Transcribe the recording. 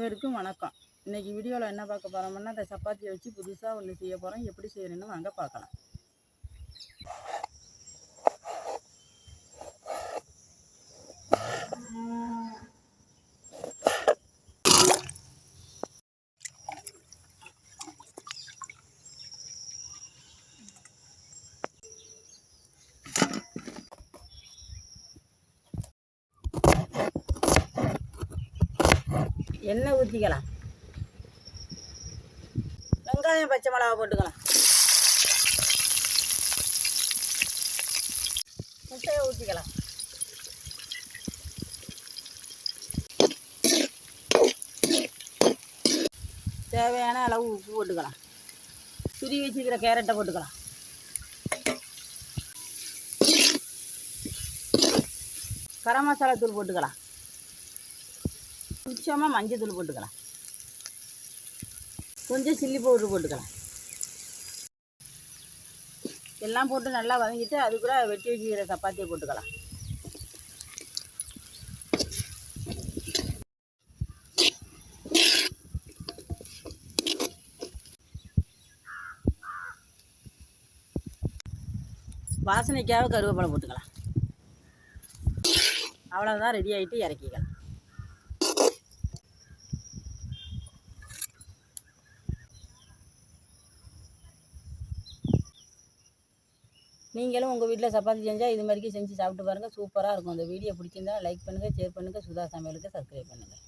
அனைவருக்கும் வணக்கம். இன்றைக்கி வீடியோவில் என்ன பார்க்க போகிறோம்னா, இந்த சப்பாத்தியை வச்சு புதுசாக ஒன்று செய்ய போகிறோம். எப்படி செய்யணும்னு வாங்க பார்க்கலாம். எண்ணெய் ஊற்றிக்கலாம். வெங்காயம் பச்சை மிளகா போட்டுக்கலாம். முட்டையை ஊற்றிக்கலாம். தேவையான அளவு உப்பு போட்டுக்கலாம். துருவி வச்சுக்கிற கேரட்டை போட்டுக்கலாம். கரம் மசாலா தூள் போட்டுக்கலாம். கொஞ்சமாக மஞ்சள் தூள் போட்டுக்கலாம். கொஞ்சம் சில்லி பவுடர் போட்டுக்கலாம். எல்லாம் போட்டு நல்லா வதங்கிட்டு அதுக்குள்ளே வெட்டி வச்சுக்கிற சப்பாத்தியை போட்டுக்கலாம். வாசனைக்காக கருவேப்பிலை போட்டுக்கலாம். அவ்வளோதான், ரெடி ஆகிட்டு இறக்கிக்கலாம். நீங்களும் உங்கள் வீட்டில் சப்பாத்தி செஞ்சால் இது மாதிரிக்கு செஞ்சு சாப்பிட்டு பாருங்கள். சூப்பராக இருக்கும். இந்த வீடியோ பிடிச்சிருந்தா லைக் பண்ணுங்கள், ஷேர் பண்ணுங்கள். சுதா சமையலுக்கு சப்ஸ்கிரைப் பண்ணுங்கள்.